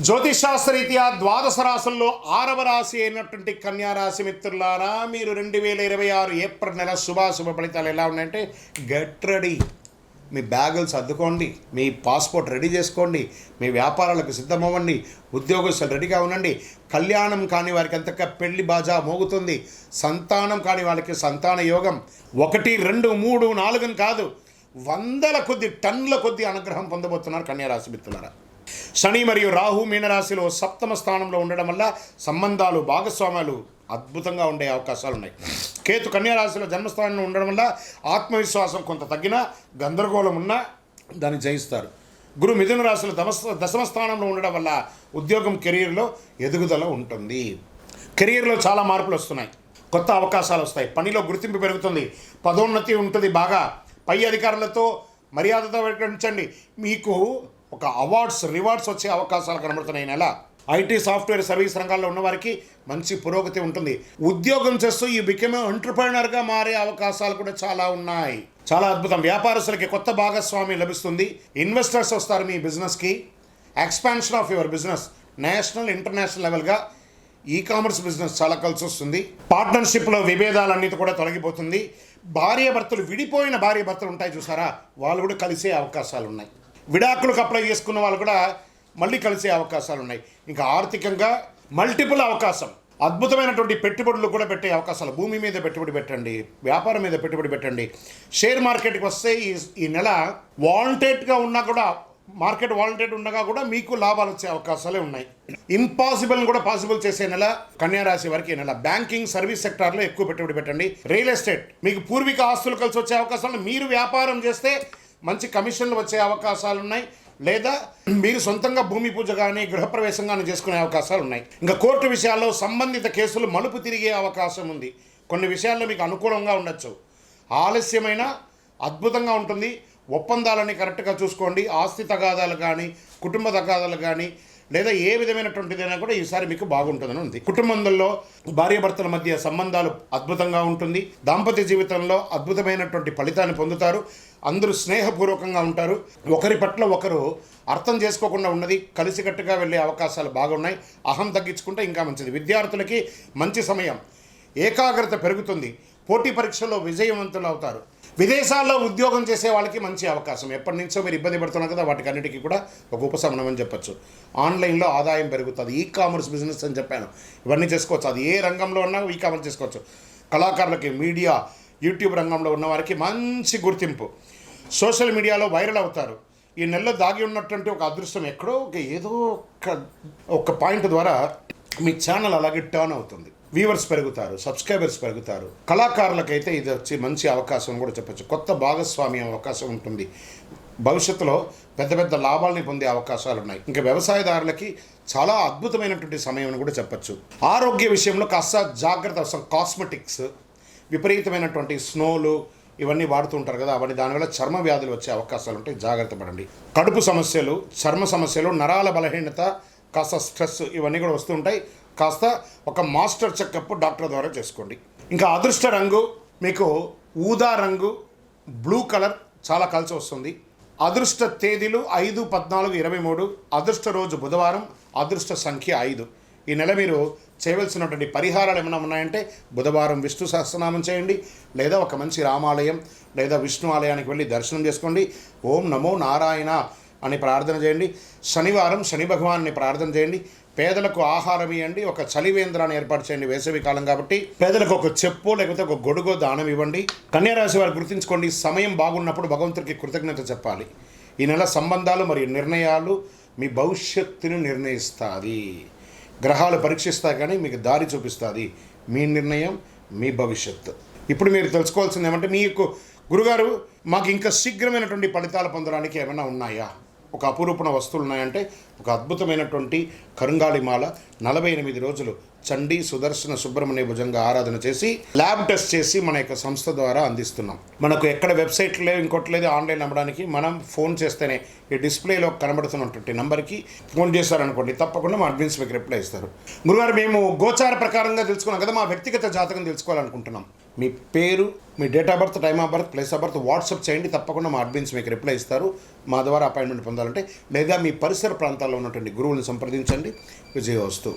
జ్యోతిషాస్త్రరీత్యా ద్వాదశ రాశుల్లో 6వ రాశి అయినటువంటి కన్యారాశి మిత్రులారా, మీరు 2026 ఏప్రిల్ నెల శుభాశుభ ఫలితాలు ఎలా ఉన్నాయంటే, గెట్ రెడీ. మీ బ్యాగులు సర్దుకోండి, మీ పాస్పోర్ట్ రెడీ చేసుకోండి, మీ వ్యాపారాలకు సిద్ధమవ్వండి, ఉద్యోగస్తులు రెడీగా ఉండండి. కళ్యాణం కాని వారికి అంతగా పెళ్లి బాజా మోగుతుంది. సంతానం కాని వాళ్ళకి సంతాన యోగం 1, 2, 3, 4 కాదు, వందల కొద్ది టన్నుల కొద్ది అనుగ్రహం పొందబోతున్నారు కన్యారాశి మిత్రులారా. శని మరియు రాహు మీనరాశిలో సప్తమ స్థానంలో ఉండడం వల్ల సంబంధాలు, భాగస్వామ్యాలు అద్భుతంగా ఉండే అవకాశాలు ఉన్నాయి. కేతు కన్యారాశిలో జన్మస్థానంలో ఉండడం వల్ల ఆత్మవిశ్వాసం కొంత తగ్గినా, గందరగోళం ఉన్నా దాన్ని జయిస్తారు. గురు మిథున రాశిలో దశమ స్థానంలో ఉండడం వల్ల ఉద్యోగం, కెరీర్లో ఎదుగుదల ఉంటుంది. కెరీర్లో చాలా మార్పులు వస్తున్నాయి, కొత్త అవకాశాలు వస్తాయి, పనిలో గుర్తింపు పెరుగుతుంది, పదోన్నతి ఉంటుంది. బాగా పై అధికారులతో మర్యాదతో వ్యవహరించండి. మీకు ఒక రివార్డ్స్ వచ్చే అవకాశాలు కనబడుతున్నాయి. నెల ఐటీ, సాఫ్ట్వేర్, సర్వీస్ రంగాల్లో ఉన్నవారికి మంచి పురోగతి ఉంటుంది. ఉద్యోగం చేస్తూ ఈ బికెమ్ ఎంటర్ప్రెన్యూర్గా మారే అవకాశాలు కూడా చాలా ఉన్నాయి. చాలా అద్భుతం. వ్యాపారస్తులకి కొత్త భాగస్వామి లభిస్తుంది. ఇన్వెస్టర్స్ వస్తారు మీ బిజినెస్కి. Expansion of your business national, international లెవెల్గా ఈ-కామర్స్ బిజినెస్ చాలా కలిసి వస్తుంది. పార్ట్నర్షిప్లో విభేదాలన్నిటి కూడా తొలగిపోతుంది. విడిపోయిన భార్యాభర్తలు ఉంటాయి చూసారా, వాళ్ళు కూడా కలిసే అవకాశాలు ఉన్నాయి. విడాకులకు అప్లై చేసుకున్న వాళ్ళు కూడా మళ్ళీ కలిసే అవకాశాలు ఉన్నాయి. ఇంకా ఆర్థికంగా మల్టిపుల్ అవకాశం, అద్భుతమైనటువంటి పెట్టుబడులు కూడా పెట్టే అవకాశాలు. భూమి మీద పెట్టుబడి పెట్టండి, వ్యాపారం మీద పెట్టుబడి పెట్టండి. షేర్ మార్కెట్కి వస్తే ఈ నెల వాలంటెడ్గా ఉన్నా కూడా, మార్కెట్ వాలంటెడ్ ఉండగా కూడా మీకు లాభాలు వచ్చే అవకాశాలే ఉన్నాయి. ఇంపాసిబుల్ కూడా పాసిబుల్ చేసే నెల కన్యారాశి వారికి ఈ నెల. బ్యాంకింగ్, సర్వీస్ సెక్టార్లో ఎక్కువ పెట్టుబడి పెట్టండి. రియల్ ఎస్టేట్, మీకు పూర్వీక ఆస్తులు కలిసి వచ్చే అవకాశాలు. మీరు వ్యాపారం చేస్తే మంచి కమిషన్లు వచ్చే అవకాశాలు ఉన్నాయి. లేదా మీరు సొంతంగా భూమి పూజ కానీ, గృహప్రవేశం కానీ చేసుకునే అవకాశాలు ఉన్నాయి. ఇంకా కోర్టు విషయాల్లో సంబంధిత కేసులు మలుపు తిరిగే అవకాశం ఉంది. కొన్ని విషయాల్లో మీకు అనుకూలంగా ఉండొచ్చు. ఆలస్యమైన అద్భుతంగా ఉంటుంది. ఒప్పందాలని కరెక్ట్గా చూసుకోండి. ఆస్తి తగాదాలు కానీ, కుటుంబ తగాదాలు కానీ, లేదా ఏ విధమైనటువంటిదైనా కూడా ఈసారి మీకు బాగుంటుందని ఉంది. కుటుంబంలో భార్యాభర్తల మధ్య సంబంధాలు అద్భుతంగా ఉంటుంది. దాంపత్య జీవితంలో అద్భుతమైనటువంటి ఫలితాన్ని పొందుతారు. అందరూ స్నేహపూర్వకంగా ఉంటారు. ఒకరి పట్ల ఒకరు అర్థం చేసుకోకుండా ఉన్నది కలిసికట్టుగా వెళ్ళే అవకాశాలు బాగున్నాయి. అహం తగ్గించుకుంటే ఇంకా మంచిది. విద్యార్థులకి మంచి సమయం, ఏకాగ్రత పెరుగుతుంది. పోటీ పరీక్షల్లో విజయవంతులు అవుతారు. విదేశాల్లో ఉద్యోగం చేసే వాళ్ళకి మంచి అవకాశం. ఎప్పటి నుంచో మీరు ఇబ్బంది పడుతున్నారు కదా, వాటికి అన్నిటికీ కూడా ఒక ఉపశమనం అని చెప్పచ్చు. ఆన్లైన్లో ఆదాయం పెరుగుతుంది. ఈ-కామర్స్ బిజినెస్ అని చెప్పాను, ఇవన్నీ చేసుకోవచ్చు. అది ఏ రంగంలో ఉన్నా ఈ-కామర్స్ చేసుకోవచ్చు. కళాకారులకి, మీడియా, యూట్యూబ్ రంగంలో ఉన్నవారికి మంచి గుర్తింపు. సోషల్ మీడియాలో వైరల్ అవుతారు. ఈ నెలలో దాగి ఉన్నటువంటి ఒక అదృష్టం ఎక్కడో ఏదో ఒక పాయింట్ ద్వారా మీ ఛానల్ అలాగే టర్న్ అవుతుంది. వ్యూవర్స్ పెరుగుతారు, సబ్స్క్రైబర్స్ పెరుగుతారు. కళాకారులకైతే ఇది వచ్చి మంచి అవకాశం కూడా చెప్పచ్చు. కొత్త భాగస్వామ్య అవకాశం ఉంటుంది. భవిష్యత్తులో పెద్ద పెద్ద లాభాలని పొందే అవకాశాలు ఉన్నాయి. ఇంకా వ్యవసాయదారులకి చాలా అద్భుతమైనటువంటి సమయం అని కూడా చెప్పచ్చు. ఆరోగ్య విషయంలో కాస్త జాగ్రత్త అవసరం. కాస్మెటిక్స్, విపరీతమైనటువంటి స్నోలు ఇవన్నీ వాడుతూ ఉంటారు కదా, అవన్నీ దానివల్ల చర్మ వ్యాధులు వచ్చే అవకాశాలు ఉంటాయి. జాగ్రత్త పడండి. కడుపు సమస్యలు, చర్మ సమస్యలు, నరాల బలహీనత, కాస్త స్ట్రెస్ ఇవన్నీ కూడా వస్తూ ఉంటాయి. కాస్త ఒక మాస్టర్ చెకప్ డాక్టర్ ద్వారా చేసుకోండి. ఇంకా అదృష్ట రంగు మీకు ఊదా రంగు, బ్లూ కలర్ చాలా కలిసి వస్తుంది. అదృష్ట తేదీలు 5, 14, 23. అదృష్ట రోజు బుధవారం. అదృష్ట సంఖ్య 5. ఈ నెల మీరు చేయవలసినటువంటి పరిహారాలు ఏమైనా ఉన్నాయంటే, బుధవారం విష్ణు సహస్రనామం చేయండి, లేదా ఒక మంచి రామాలయం లేదా విష్ణు ఆలయానికి వెళ్ళి దర్శనం చేసుకోండి. ఓం నమో నారాయణ అని ప్రార్థన చేయండి. శనివారం శని భగవాన్ని ప్రార్థన చేయండి. పేదలకు ఆహారం ఇవ్వండి. ఒక చలివేంద్రాన్ని ఏర్పాటు చేయండి, వేసవి కాలం కాబట్టి. పేదలకు ఒక చెప్పు లేకపోతే ఒక గొడుగో దానం ఇవ్వండి. కన్యారాశి వారు గుర్తుంచుకోండి, సమయం బాగున్నప్పుడు భగవంతుడికి కృతజ్ఞత చెప్పాలి. ఈ నెల సంబంధాలు మరియు నిర్ణయాలు మీ భవిష్యత్తును నిర్ణయిస్తుంది. గ్రహాలు పరీక్షిస్తాయి కానీ మీకు దారి చూపిస్తుంది. మీ నిర్ణయం, మీ భవిష్యత్తు. ఇప్పుడు మీరు తెలుసుకోవాల్సింది ఏమంటే, మీకు గురుగారు మాకు ఇంకా శీఘ్రమైనటువంటి ఫలితాలు పొందడానికి ఏమైనా ఉన్నాయా, ఒక అపురూపణ వస్తువులు ఉన్నాయంటే, ఒక అద్భుతమైనటువంటి కరుంగాళిమాల 48 రోజులు చండీ, సుదర్శన, సుబ్రహ్మణ్య భుజంగా ఆరాధన చేసి ల్యాబ్ టెస్ట్ చేసి మన యొక్క సంస్థ ద్వారా అందిస్తున్నాం. మనకు ఎక్కడ వెబ్సైట్ లేదు, ఇంకోటి లేదు, ఆన్లైన్ అమ్మడానికి. మనం ఫోన్ చేస్తేనే ఈ డిస్ప్లేలో కనబడుతున్నటువంటి నెంబర్కి ఫోన్ చేశారనుకోండి, తప్పకుండా మా అడ్మిన్స్ మీకు రిప్లై ఇస్తారు. గురుగారు మేము గోచార ప్రకారంగా తెలుసుకున్నాం కదా, మా వ్యక్తిగత జాతకం తెలుసుకోవాలనుకుంటున్నాం. మీ పేరు, మీ date of birth, time of birth, place of birth WhatsApp చేయండి. తప్పకుండా మా అడ్మిన్స్ మీకు రిప్లై ఇస్తారు. మా ద్వారా అపాయింట్మెంట్ పొందాలంటే, లేదా మీ పరిసర ప్రాంతాల్లో ఉన్నటువంటి గురువుని సంప్రదించండి. విజయోస్తు.